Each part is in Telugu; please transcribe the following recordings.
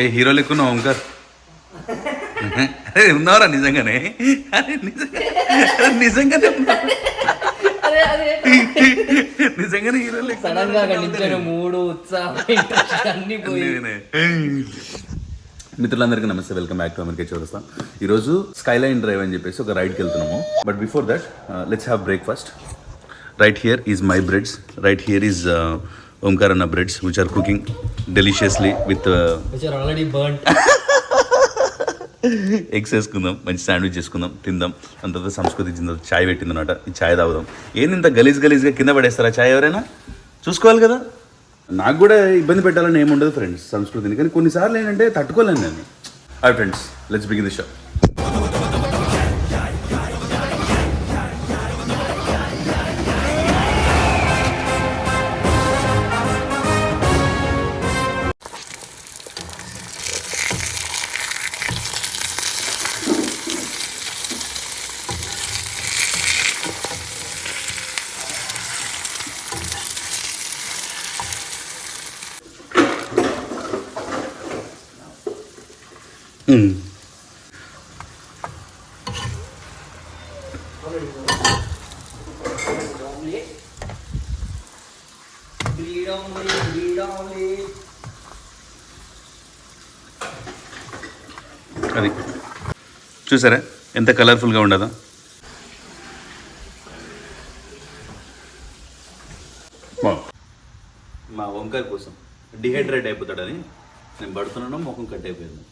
ఏ హీరో లెక్కున్నావు ఓంకార్? అరే ఉన్నావురా నిజంగానే? అరే నిజంగానే నిజంగానే హీరో లెక్క. మూడు ఉత్సాహం అన్ని మిత్రులందరికీ నమస్తే, వెల్కమ్ బ్యాక్ టు అమెరికా చౌరస్తా. ఈరోజు స్కైలైన్ డ్రైవ్ అని చెప్పేసి ఒక రైడ్కి వెళ్తున్నాము. But before that let's have breakfast. Right here is my breads, right here is Omkar అన్న breads which are cooking deliciously with already burn. Eggs వేసుకుందాం, మంచి శాండ్విచ్ చేసుకుందాం, తిందాం. అంత సంస్కృతి చింద చాయ్ పెట్టిందన్నమాట. ఈ చాయ్ తాగుదాం. ఏంది ఇంత గలీజ్గా కింద పడేస్తారా చాయ్? ఎవరైనా చూసుకోవాలి కదా. నాకు కూడా ఇబ్బంది పెట్టాలని ఏముండదు ఫ్రెండ్స్ సంస్కృతిని, కానీ కొన్నిసార్లు ఏంటంటే తట్టుకోలేను నేను. Hi friends, let's begin the show. అది చూసారా ఎంత కలర్ఫుల్గా ఉండదా? మా ఓంకార్ కోసం డిహైడ్రేట్ అయిపోతాడని నేను పడుతున్నాను, ముఖం కట్ అయిపోయింది.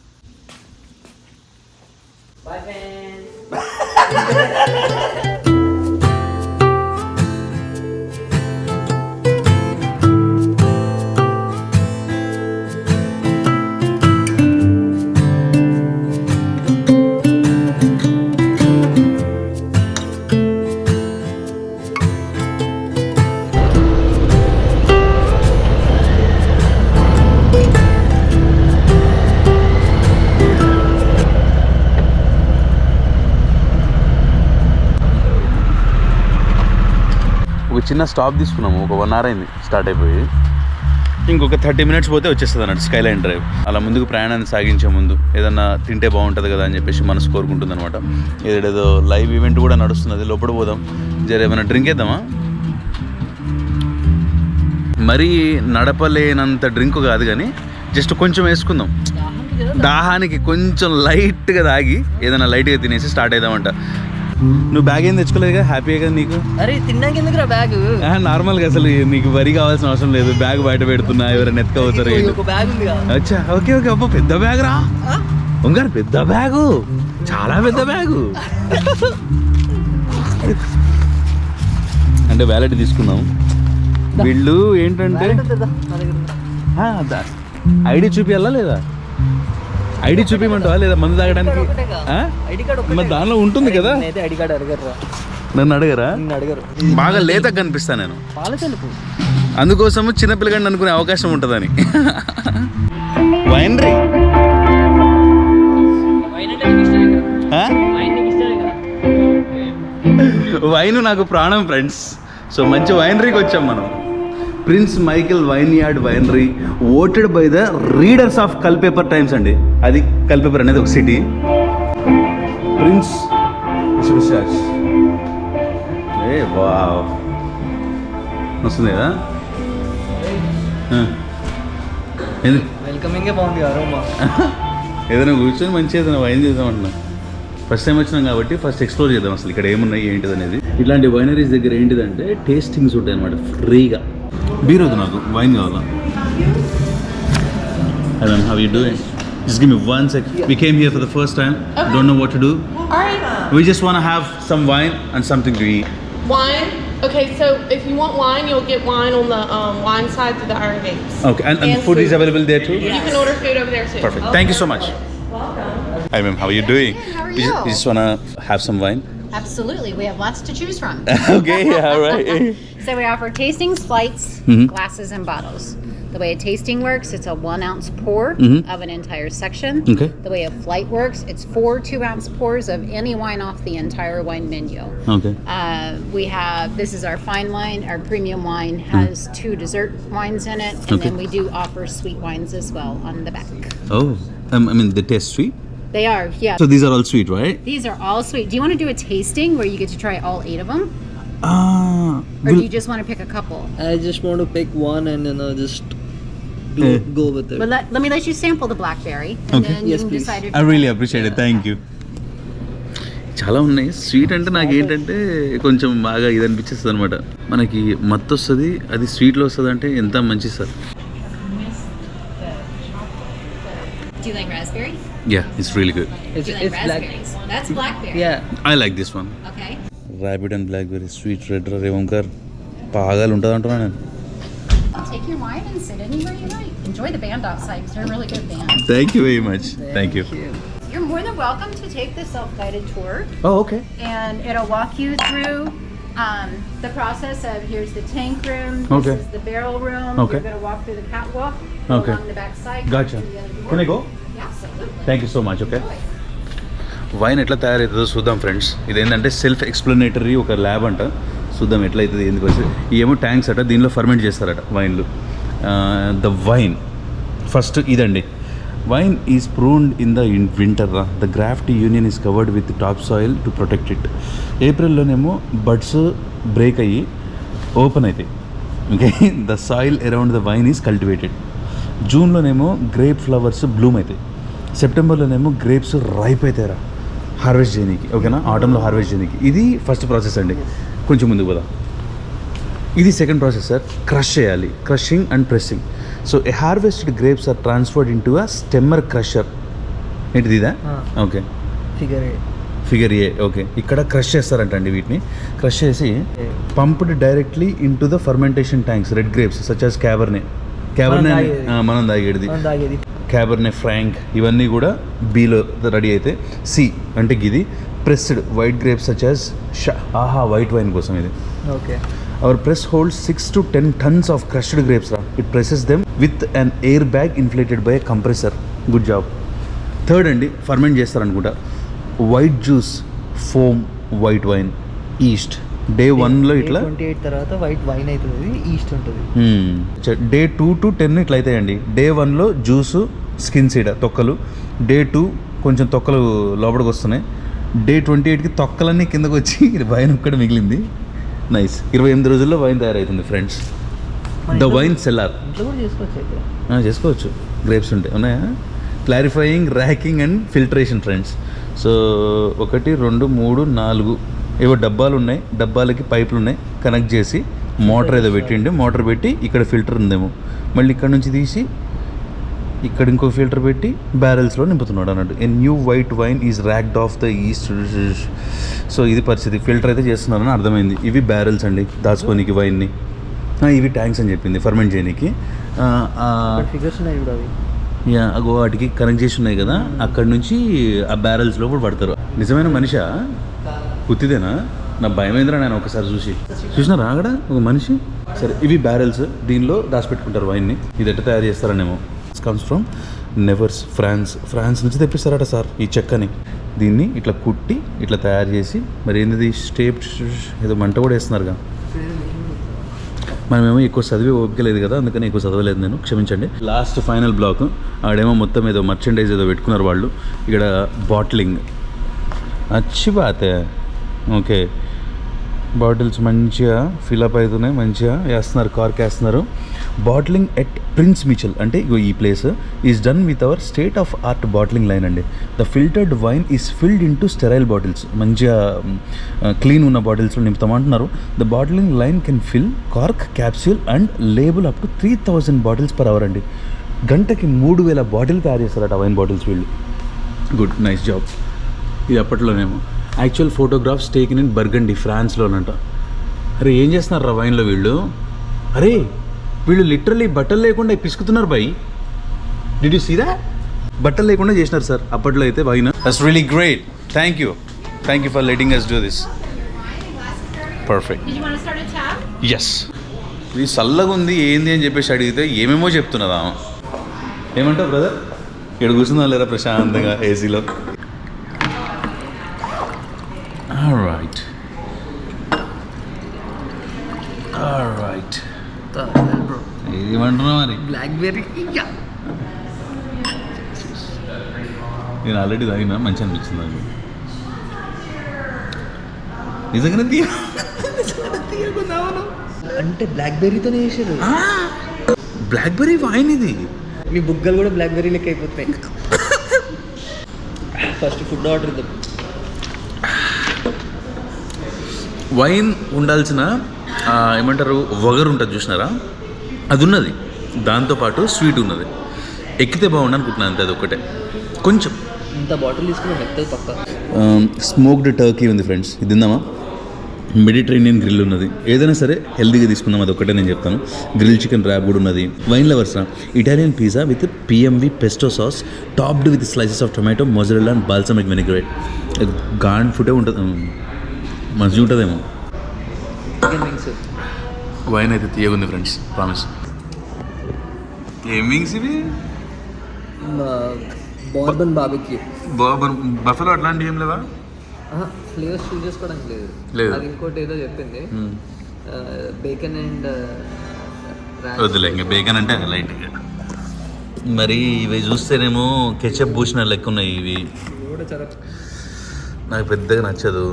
చిన్న స్టాప్ తీసుకున్నాము, ఒక 1 hour అయింది స్టార్ట్ అయిపోయి. ఇంకొక 30 minutes పోతే వచ్చేస్తుంది అన్నట్టు స్కైలైన్ డ్రైవ్. అలా ముందుకు ప్రయాణాన్ని సాగించే ముందు ఏదన్నా తింటే బాగుంటుంది కదా అని చెప్పేసి మనసు కోరుకుంటుంది అనమాట. ఏదేదో లైవ్ ఈవెంట్ కూడా నడుస్తున్నది, లోపల పోదాం. జర ఏమైనా డ్రింక్ వేద్దామా? మరీ నడపలేనంత డ్రింక్ కాదు కానీ జస్ట్ కొంచెం వేసుకుందాం, దాహానికి కొంచెం లైట్గా తాగి ఏదైనా లైట్గా తినేసి స్టార్ట్ అవుదామంట. నువ్వు బ్యాగ్ ఏం తెచ్చుకోలేదు కదా? హ్యాపీగా కదా నీకు? అరే తిన్నాక ఎందుకురా బ్యాగ్? నార్మల్గా అసలు నీకు వరి కావాల్సిన అవసరం లేదు. బ్యాగ్ బయట పెడుతున్నా, ఎవరైనా ఎత్తుకోవుతారు. అచ్చా, ఓకే ఓకే. అబ్బా పెద్ద బ్యాగ్ రా ఓంకార్, పెద్ద బ్యాగు, చాలా పెద్ద బ్యాగు. అంటే వ్యాలెట్ తీసుకున్నాం. వీళ్ళు ఏంటంటే ఐడి చూపియాలా లేదా? ఐడి చూపించమంటావా లేదా మందు తాగడానికి? మరి దానిలో ఉంటుంది కదా. నన్ను అడగరా? బాగా లేతగా కనిపిస్తా నేను, అందుకోసము చిన్నపిల్లగాడిని అనుకునే అవకాశం ఉంటుందని. వైనరీ వైన్ నాకు ప్రాణం ఫ్రెండ్స్. సో మంచి వైనరీకి వచ్చాం మనం. Prince Michael vineyard winery, voted by the readers of Culpeper Times అండి. అది కల్పేపర్ అనేది ఒక సిటీ. ప్రిన్స్ ఏ వావ్ వస్తుంది కదా. ఏదైనా కూర్చొని మంచిగా ఏదైనా వైన్ చేద్దామంటున్నా. ఫస్ట్ టైం వచ్చినాం కాబట్టి ఫస్ట్ ఎక్స్ప్లోర్ చేద్దాం అసలు ఇక్కడ ఏమున్నాయి ఏంటిది అనేది. ఇట్లాంటి వైనరీస్ దగ్గర ఏంటిదంటే టేస్టింగ్స్ ఉంటాయి అనమాట ఫ్రీగా. బీర్ వద్దు, నాకు వైన్ కావాలా. Hi ma'am, how are you doing? Just give me 1 sec. We came here for the first time. Okay. Don't know what to do. All right. We just want to have some wine and something to eat. Wine? Okay, so if you want wine, you'll get wine on the wine side to the iron gates. Okay, and food is available there too? You can order food over there too. Perfect. Okay. Thank you so much. Welcome. Hi ma'am, how are you doing? Good, how are you? We just want to have some wine. Absolutely. We have lots to choose from. Okay, all right. So we offer tastings, flights, Mhm. glasses, and bottles. The way a tasting works, it's a 1 ounce pour Mhm. of an entire section. Okay. The way a flight works, it's 4 2-ounce pours of any wine off the entire wine menu. Okay. We have, this is our fine wine. Our premium wine has 2 dessert wines in it. And Okay. then we do offer sweet wines as well on the back. Oh, I mean, they taste sweet. They are, yeah. So these are all sweet, right? These are all sweet. Do you want to do a tasting where you get to try all 8 of them? Ah, Or do you just want to pick a couple? I just want to pick one and just go with it. But let me let you sample the blackberry, and Okay. then you Yes, can please. decide if I really appreciate it. Thank you. చాలా ఉన్నాయి. స్వీట్ అంటే నాకు ఏంటంటే కొంచెం బాగా ఇది అనిపించేస్తుంది అనమాట. మనకి మత్తు వస్తుంది, అది స్వీట్లో వస్తుంది అంటే ఎంత మంచిది sir. Do you like raspberry? Yeah it's really good. It's, Do you like it's black. raspberries? That's blackberry. Yeah. I like this one. Okay. ర్యాబిడ్ అండ్ బ్లాక్బెర్రీ స్వీట్ రెడ్ రేవంకర్ పాగాలు ఉంటుంది అంటున్నా నేను. Take your wine and sit anywhere you like. Enjoy the band outside because they're a really good band. Thank you very much. Thank you. You're more than welcome to take the self-guided tour, oh okay. and it'll walk you through the process of here's the tank room, this Okay. is the barrel room. Okay. You're going to walk through the catwalk, go Okay. along the back side. Gotcha. to the other door. Can I go? Yeah, absolutely. Thank you so much. Okay. Wine ఎట్లా తయారవుతుందో చూద్దాం ఫ్రెండ్స్. ఇదేంటంటే సెల్ఫ్ ఎక్స్ప్లెనేటరీ ఒక ల్యాబ్ అంట. చూద్దాం ఎట్లా అవుతుంది ఎందుకు వచ్చి. ఏమో ట్యాంక్స్ అట, దీనిలో ఫర్మెంట్ చేస్తారట వైన్లు. ద వైన్ ఫస్ట్ ఇదండి. Vine is pruned in the winter. The graft union is covered with top soil to protect it. ఏప్రిల్లోనేమో బడ్స్ బ్రేక్ అయ్యి ఓపెన్ అవుతాయి. Okay. The soil around the vine is cultivated. జూన్లోనేమో గ్రేప్ ఫ్లవర్స్ బ్లూమ్ అవుతాయి. సెప్టెంబర్లోనేమో గ్రేప్స్ రైప్ అవుతాయిరా హార్వెస్ట్ చేయడానికి. ఓకేనా, ఆటంలో హార్వెస్ట్ చేయడానికి. ఇది ఫస్ట్ ప్రాసెస్ అండి. కొంచెం ముందుకు పోదాం. ఇది సెకండ్ ప్రాసెస్ సార్. క్రష్ చేయాలి. Crushing and pressing. So a harvested grapes are transferred in to a stemmer crusher. ఏంటిది ఇదా? ఓకే. Figure A. ఓకే. ఇక్కడ క్రష్ చేస్తారంటండి వీటిని. క్రష్ చేసి pumped directly in to the fermentation tanks. Red grapes such as cabernet మనం తాగేది, క్యాబర్నే ఫ్రాంక్ ఇవన్నీ కూడా బీలో రెడీ అయితే. సి అంటే ఇది pressed white grapes such as white wine కోసం ఇది. Okay. Our press holds 6 to 10 tons of crushed grapes. It presses them with an air bag inflated by a compressor. Good job. Third అండి, ఫర్మెంట్ చేస్తారనుకుంటా. White juice, foam, white wine, yeast. Day 1లో ఇట్లా 28 తర్వాత వైట్ వైన్ అవుతుంది, ఈస్ట్ ఉంటుంది. డే 2 to 10 ఇట్లా అవుతాయండి. డే 1లో జ్యూసు, స్కిన్ సీడ తొక్కలు. డే 2 కొంచెం తొక్కలు లోపలికి వస్తున్నాయి. డే 28కి తొక్కలన్నీ కిందకు వచ్చి వైన్ ఒక్కడ మిగిలింది. నైస్. 28 రోజుల్లో వైన్ తయారవుతుంది ఫ్రెండ్స్. The wine cellar. ఇంట్లో కూడా చేసుకోవచ్చు ఇక్కడ. చేసుకోవచ్చు. గ్రేప్స్ ఉంటాయి, ఉన్నాయా? Clarifying, racking and filtration friends. So 1 2 3 4 ఏవో డబ్బాలు ఉన్నాయి. డబ్బాలకి పైపులు ఉన్నాయి. కనెక్ట్ చేసి మోటార్ ఏదో పెట్టిండి. మోటార్ పెట్టి ఇక్కడ ఫిల్టర్ ఉందేమో, మళ్ళీ ఇక్కడ నుంచి తీసి ఇక్కడ ఇంకో ఫిల్టర్ పెట్టి బ్యారెల్స్లో నింపుతున్నాడు అన్నట్టు. A new white wine is racked off the yeast. So ఇది పరిస్థితి. ఫిల్టర్ అయితే చేస్తున్నారని అర్థమైంది. ఇవి బ్యారెల్స్ అండి దాచుకోనికి వైన్ని. ఇవి ట్యాంక్స్ అని చెప్పింది ఫర్మెంట్ చేయడానికి. ఫిగర్స్ ఉన్నాయి కూడా అవి. అగో వాటికి కనెక్ట్ చేసి ఉన్నాయి కదా, అక్కడ నుంచి ఆ బ్యారెల్స్ లోపల పడతారు. నిజమైన మనిషా ఉత్తిదేనా? నా భయమైందిరా నేను ఒకసారి చూసినారా అక్కడ ఒక మనిషి. సరే, ఇవి బ్యారెల్స్, దీనిలో దాచిపెట్టుకుంటారు వైన్ని. ఇది ఎట్లా తయారు చేస్తారనేమో. కమ్స్ ఫ్రమ్ నెవర్స్, ఫ్రాన్స్ నుంచి తెప్పిస్తారట సార్ ఈ చెక్కని. దీన్ని ఇట్లా కుట్టి ఇట్లా తయారు చేసి, మరి ఏంటిది స్టేప్ ఏదో మంట కూడా వేస్తున్నారుగా. మనమేమో ఎక్కువ చదివే ఓపిక లేదు కదా, అందుకని ఎక్కువ చదవలేదు నేను, క్షమించండి. Last final block. ఆడేమో మొత్తం ఏదో మర్చెండైజ్ ఏదో పెట్టుకున్నారు వాళ్ళు. ఇక్కడ బాటిలింగ్ అచ్చి బాతే. ఓకే, బాటిల్స్ మంచిగా ఫిలప్ అవుతున్నాయి, మంచిగా వేస్తున్నారు, కార్క్ వేస్తున్నారు. బాటిలింగ్ ఎట్ ప్రిన్స్ మిచెల్ అంటే ఇగో ఈ place is done with our state of art bottling line అండి. The filtered wine is filled in to sterile bottles. మంచిగా క్లీన్ ఉన్న బాటిల్స్లో నింపుతామంటున్నారు. The bottling line can fill cork, capsule and label up to 3000 bottles per hour అండి. గంటకి 3000 బాటిల్ తయారు చేస్తారట వైన్ బాటిల్స్ వీళ్ళు. Good, nice job. ఇది అప్పట్లోనేమో. Actual photographs taken in Burgundy, ఫ్రాన్స్లోనంట. అరే ఏం చేస్తున్నారు రా వైన్లో వీళ్ళు? అరే వీళ్ళు లిటరల్లీ బట్టలు లేకుండా పిసుకుతున్నారు బై. Did you see that? బట్టలు లేకుండా చేసినారు సార్ అప్పట్లో అయితే wine. That's really great. Thank you. Thank you for letting us do this. Perfect. Did you want to start a tab? Yes. ఇది చల్లగా ఉంది ఏంది అని చెప్పేసి అడిగితే ఏమేమో చెప్తున్నదా ఏమంటావు బ్రదర్? ఇక్కడ కూర్చుందా లేరా ప్రశాంతంగా ఏసీలో? రైట్ రైట్ బ్రో ఏమంటున్నావు మరి? బ్లాక్బెర్రీ నేను ఆల్రెడీ తాగినా మంచి అనిపించింది అది నిజంగానే అంటే బ్లాక్బెర్రీతోనే చేసారు. బ్లాక్బెర్రీ వైన్ ఇది. మీ బుగ్గలు కూడా బ్లాక్బెర్రీ లెక్క అయిపోతాయి. ఫస్ట్ ఫుడ్ ఆర్డర్ ఇద్దాం. వైన్ ఉండాల్సిన ఏమంటారు వగరు ఉంటుంది చూసినారా, అది ఉన్నది. దాంతోపాటు స్వీట్ ఉన్నది. ఎక్కితే బాగుండు అనుకుంటున్నాను అంతే, అది ఒక్కటే. కొంచెం ఇంత బాటిల్ తీసుకుని మెత్తది పక్క. స్మోక్డ్ టర్కీ ఉంది ఫ్రెండ్స్, ఇది తిందామా? మెడిటరేనియన్ గ్రిల్ ఉన్నది. ఏదైనా సరే హెల్తీగా తీసుకుందాం, అది ఒక్కటే నేను చెప్తాను. గ్రిల్ చికెన్ ర్యాప్ కూడా ఉన్నది. Wine lovers Italian pizza with PMV pesto sauce topped with slices of tomato mozzarella and balsamic vinaigrette. గాన్ ఫుడే ఉంటుంది, మంచిగా ఉంటుందేమో. Chicken wings. వైన్ అయితే తీయగుంది ఫ్రెండ్స్, ప్రామిస్. ఏం వింగ్స్ ఇవి? Bourbon barbecue. బఫెలో అట్లాంటివి ఏం లేవా? ఫ్లేవర్స్ చూస్ చేసుకోవడానికి లేదు. అది ఇంకోటి ఏదో చెప్పింది, బేకన్ అండ్ వద్దులే, ఇంకా బేకన్ అంటే లైట్గా. మరి ఇవి చూస్తేనేమో కెచప్ పూసిన లెక్క ఉన్నాయి. ఇవి కూడా చాలా నాకు పెద్దగా నచ్చదు.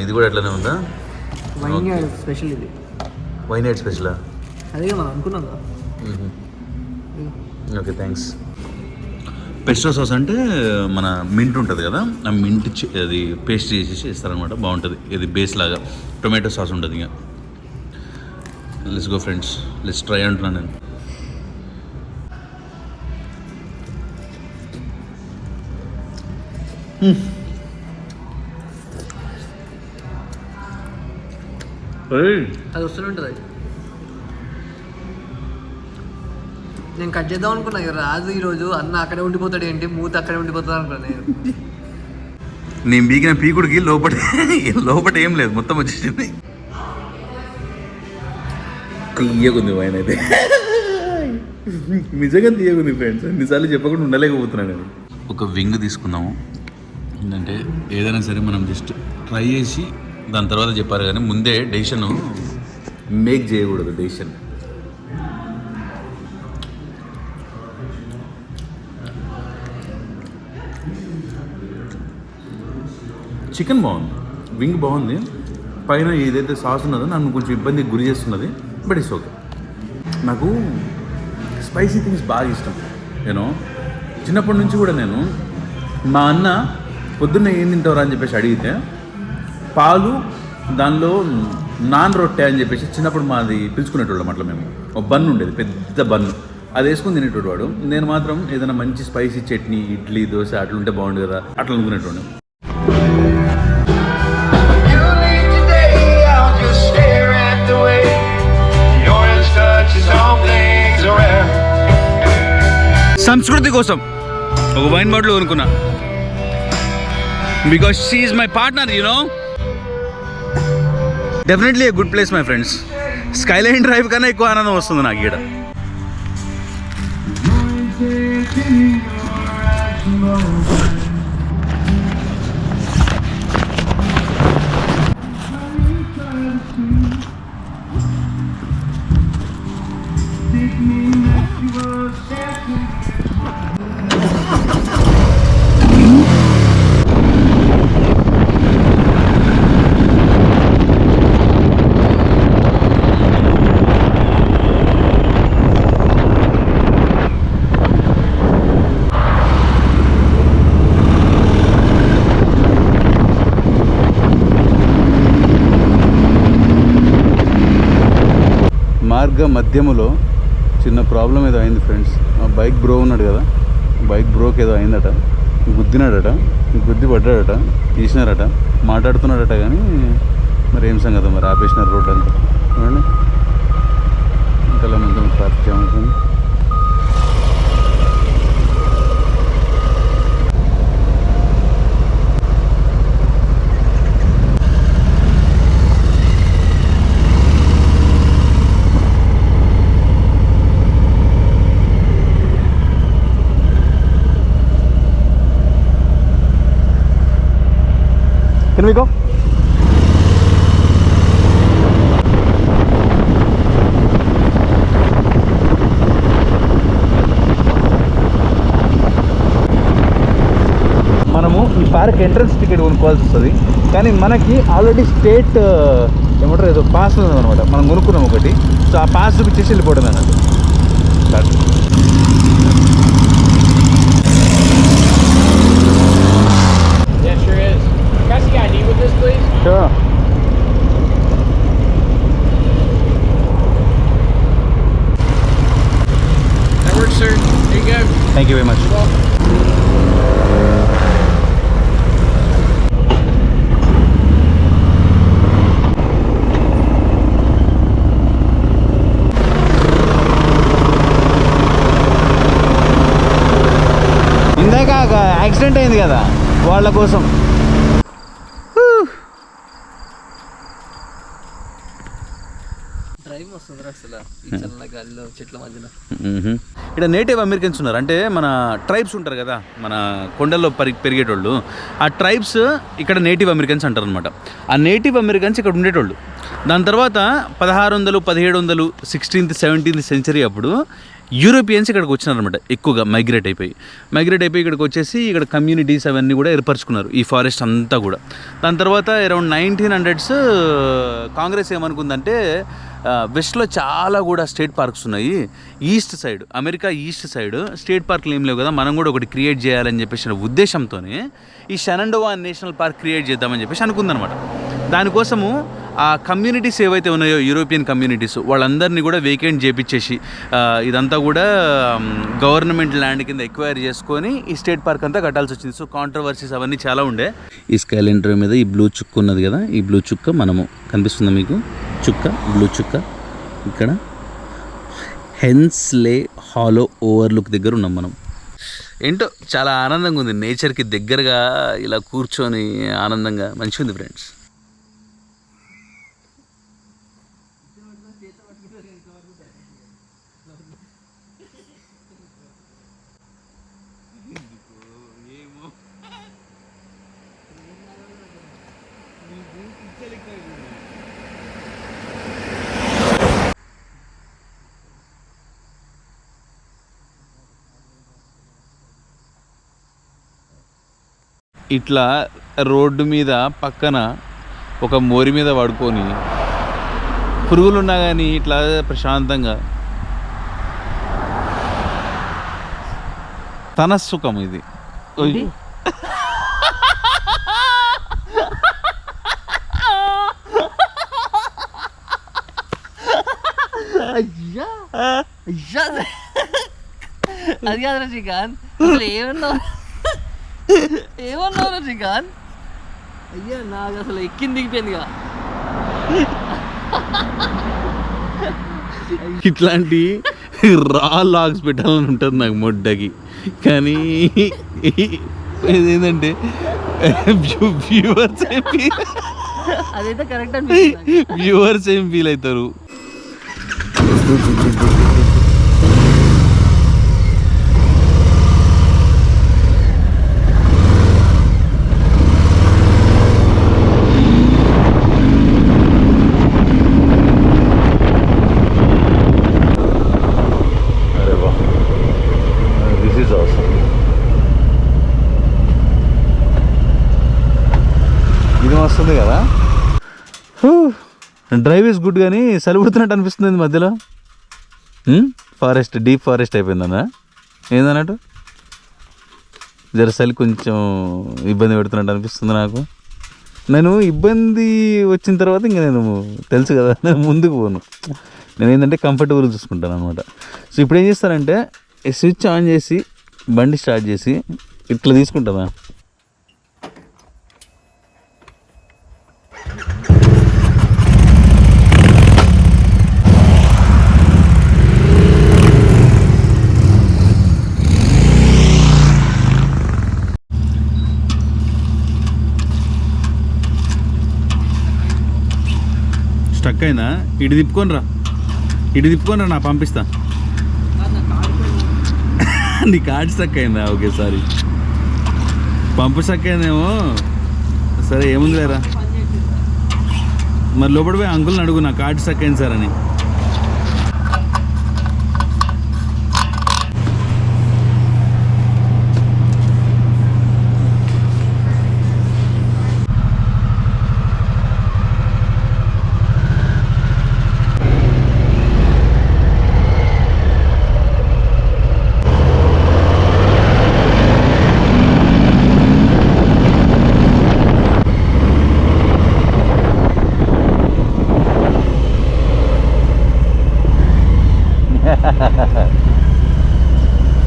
ఇది కూడా అట్లనే ఉందా? వైన్ యాడ్ స్పెషల్ ఇది. వైన్ యాడ్ స్పెషలా? అదే మనం అనుకున్నాం కదా. Okay thanks. పెస్టో సాస్ అంటే మన మింట్ ఉంటుంది కదా, ఆ మింట్ అది పేస్ట్ చేసేసి ఇస్తారనమాట, బాగుంటుంది. ఇది బేస్ లాగా టొమాటో సాస్ ఉంటుంది. ఇంకా let's go friends, let's try అంటున్నాను నేను. అది వస్తూనే ఉంటుంది. నేను కట్ చేద్దాం అనుకున్నా కదా రాజు, ఈరోజు అన్న అక్కడే ఉండిపోతాడు ఏంటి, మూత అక్కడే ఉండిపోతాడు అనుకున్నా నేను బీకిన పీకుడికి లోపల ఏం లేదు, మొత్తం వచ్చేసింది. తీయకుంది వైన్ అయితే, నిజంగా తీయకుంది ఫ్రెండ్స్. ఎన్నిసార్లు చెప్పకుండా ఉండలేకపోతున్నాను నేను. ఒక వింగ్ తీసుకుందాము. ఏంటంటే ఏదైనా సరే మనం జస్ట్ ట్రై చేసి దాని తర్వాత చెప్పారు, కానీ ముందే డెసిషన్ మేక్ చేయకూడదు. డెసిషన్ చికెన్ బాగుంది, వింగ్ బాగుంది. పైన ఏదైతే సాస్ ఉన్నదో నన్ను కొంచెం ఇబ్బందికి గురి చేస్తున్నది, బట్ ఇట్స్ ఓకే. నాకు స్పైసీ థింగ్స్ బాగా ఇష్టం. నేను చిన్నప్పటి నుంచి కూడా నేను మా అన్న పొద్దున్న ఏం తింటావురా అని చెప్పేసి అడిగితే పాలు దానిలో నాన్ రొట్టె అని చెప్పేసి చిన్నప్పుడు మాది పిలుచుకునేటోళ్ళం. అట్లా మేము ఒక బన్ను ఉండేది, పెద్ద బన్ను, అది వేసుకుని తినేటోడు వాడు. నేను మాత్రం ఏదైనా మంచి స్పైసీ చట్నీ, ఇడ్లీ, దోశ అట్లుంటే బాగుండు కదా, అట్లా అనుకునేటోడు. సంస్కృతి కోసం ఒక వైన్ బాటిల్ కొనుక్కున్నా, because she is my partner, you know. Definitely a good place my friends. Skyline drive కన్నా ఎక్కువ ఆనందం వస్తుంది నాకు ఇక్కడ. మార్గ మధ్యములో చిన్న ప్రాబ్లం ఏదో అయింది ఫ్రెండ్స్. ఆ బైక్ బ్రో ఉన్నాడు కదా, బైక్ బ్రోకి ఏదో అయిందట, గుద్దినాడట, గుద్ది పడ్డాడట, తీసినారట, మాట్లాడుతున్నాడట. కానీ మరి ఏం సంగతి, మరి ఆపేసినారు రోడ్ అంతా. చూడండి ఇంతలా ముందు ట్రాఫిక్ జామ్ అవుతుంది. Can we go? మనము ఈ పార్క్ ఎంట్రన్స్ టికెట్ కొనుక్కోవాల్సి వస్తుంది, కానీ మనకి ఆల్రెడీ స్టేట్ ఏమంటారు ఏదో పాస్ ఉందన్నమాట, మనం కొనుక్కున్నాం ఒకటి. సో ఆ పాస్ చూపించేసి వెళ్ళిపోవడం అన్నట్టు. Yeah, sure is. Can I see ID with this, please? Sure. That works, sir. There you go. Thank you very much. ఇందాక యాక్సిడెంట్ అయింది కదా వాళ్ళ కోసం. డ్రైవ్ వస్తుంది అసలు ఈ చల్ల గాలిలో చెట్ల మధ్యన. ఇక్కడ నేటివ్ అమెరికన్స్ ఉన్నారు, అంటే మన ట్రైబ్స్ ఉంటారు కదా, మన కొండల్లో పెరిగేటోళ్ళు. ఆ ట్రైబ్స్ ఇక్కడ నేటివ్ అమెరికన్స్ అంటారు అనమాట. ఆ నేటివ్ అమెరికన్స్ ఇక్కడ ఉండేటోళ్ళు. దాని తర్వాత 1600, 1700, 16th, 17th సెంచరీ అప్పుడు యూరోపియన్స్ ఇక్కడికి వచ్చినారనమాట, ఎక్కువగా మైగ్రేట్ అయిపోయి ఇక్కడికి వచ్చేసి ఇక్కడ కమ్యూనిటీస్ అవన్నీ కూడా ఏర్పరచుకున్నారు, ఈ ఫారెస్ట్ అంతా కూడా. దాని తర్వాత అరౌండ్ 1900s కాంగ్రెస్ ఏమనుకుందంటే వెస్ట్లో చాలా కూడా స్టేట్ పార్క్స్ ఉన్నాయి, east side America east side state పార్క్లు ఏం లేవు కదా, మనం కూడా ఒకటి క్రియేట్ చేయాలని చెప్పేసి ఉద్దేశంతోనే ఈ షెనండోవా నేషనల్ పార్క్ క్రియేట్ చేద్దామని చెప్పేసి అనుకుందనమాట. దానికోసము ఆ కమ్యూనిటీస్ ఏవైతే ఉన్నాయో యూరోపియన్ కమ్యూనిటీస్ వాళ్ళందరినీ కూడా వేకెంట్ చేపించేసి ఇదంతా కూడా గవర్నమెంట్ ల్యాండ్ కింద ఎక్వైర్ చేసుకొని ఈ స్టేట్ పార్క్ అంతా కట్టాల్సి వచ్చింది. సో కాంట్రవర్సీస్ అవన్నీ చాలా ఉండే. ఈ స్కైలెండర్ మీద ఈ బ్లూ చుక్క ఉన్నది కదా, ఈ బ్లూ చుక్క మనము కనిపిస్తుందా మీకు, చుక్క బ్లూ చుక్క, ఇక్కడ హెన్స్లే హాలో ఓవర్లుక్ దగ్గర ఉన్నాం మనం. ఏంటో చాలా ఆనందంగా ఉంది, నేచర్కి దగ్గరగా ఇలా కూర్చొని ఆనందంగా మంచిగా ఉంది ఫ్రెండ్స్. ఇట్లా రోడ్డు మీద పక్కన ఒక మోరి మీద పడుకొని పురుగులున్నా కానీ ఇట్లా ప్రశాంతంగా తన సుఖం ఇది. అది కాదురా శ్రీకాంత్, అసలు ఏమన్నావు శ్రీకాంత్? అయ్యా నాకు అసలు ఎక్కింది దిగిపోయిందిగా. ఇట్లాంటి రా లాగ్స్ పెట్టాలని ఉంటుంది నాకు మొడ్డకి, కానీ ఏంటంటే అదైతే కరెక్ట్ అనిపిస్తుంది. వ్యూవర్స్ ఏం ఫీల్ అవుతారు. ఇది వస్తుంది కదా, డ్రైవ్ ఈజ్ గుడ్, కానీ సరిపడుతున్నట్టు అనిపిస్తుంది మధ్యలో. ఫారెస్ట్ డీప్ ఫారెస్ట్ అయిపోయిందన్నా, ఏందన్నట్టు జరసలి కొంచెం ఇబ్బంది పెడుతున్నట్టు అనిపిస్తుంది నాకు. నేను ఇబ్బంది వచ్చిన తర్వాత ఇంకా నేను తెలుసు కదా, నేను ముందుకు పోను. నేను ఏంటంటే కంఫర్టబుల్ చూసుకుంటాను అనమాట. సో ఇప్పుడు ఏం చేస్తానంటే స్విచ్ ఆన్ చేసి బండి స్టార్ట్ చేసి ఇట్లా తీసుకుంటానా. స్టక్ అయిందా? ఇటు తిప్పుకొని రా, నా పంపిస్తా. నీ కార్డ్ స్టక్ అయిందా? ఓకే సారీ, పంపు స్టక్ అయిందేమో. సరే ఏముంది లేరా, మరి లోపల పోయి అంకుల్ని అడుగు నా కార్డు స్టక్ అయింది సార్ అని.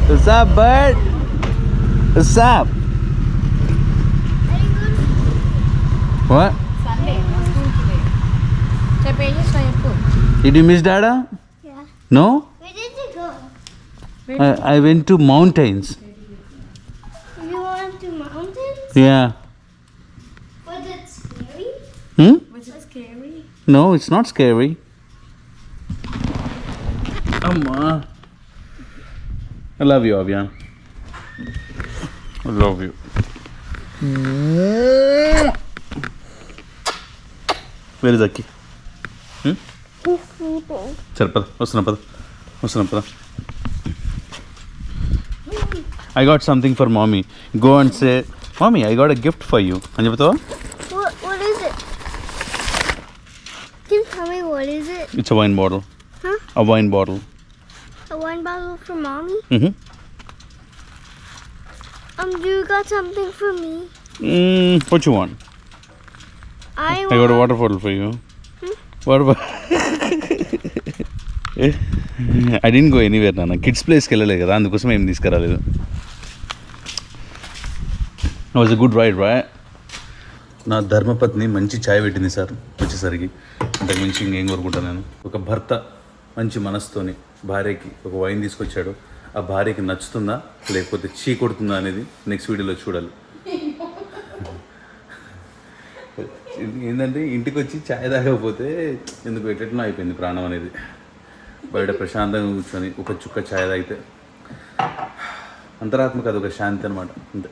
What's up, bud? What's up? What? Sunday, no school today. The pages for your food. Did you miss Dada? Yeah. No? Where did you go? I went to mountains. You went to mountains? Yeah. Was it scary? Was it scary? No, it's not scary. Amma. I love you, Abhiyan. I love you. Where is Aki? He's sleeping. Sir, pada. I got something for mommy. Go and say, Mommy, I got a gift for you. Ani cheptava? What is it? Can you tell me what is it? It's a wine bottle. Huh? A wine bottle. A wine bottle for mommy? Mm-hmm. You got something for me? What you want? I I got a water bottle for you. Water bottle. I didn't go anywhere, Nana. Kids place కి వెళ్ళలే కదా, అందుకోసం ఏం తీసుకురాలేదు. It was a good ride, right? నా ధర్మపత్ని మంచి ఛాయ్ పెట్టింది సార్ వచ్చేసరికి. అంతకు మించి ఇంకేం కోరుకుంటాను నేను. ఒక భర్త మంచి మనసుతోని భార్యకి ఒక వైన్ తీసుకొచ్చాడు. ఆ భార్యకి నచ్చుతుందా లేకపోతే చీ కొడుతుందా అనేది నెక్స్ట్ వీడియోలో చూడాలి. ఏంటంటే ఇంటికి వచ్చి ఛాయ్ తాగకపోతే ఎందుకు ఎట్లా అయిపోయింది ప్రాణం అనేది. బయట ప్రశాంతంగా కూర్చొని ఒక చుక్క ఛాయ్ తాగితే అంతరాత్మక అది ఒక శాంతి అనమాట. అంతే.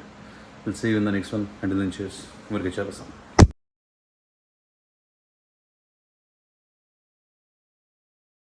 Will see you in the next one. Until then cheers. మురికి చాలా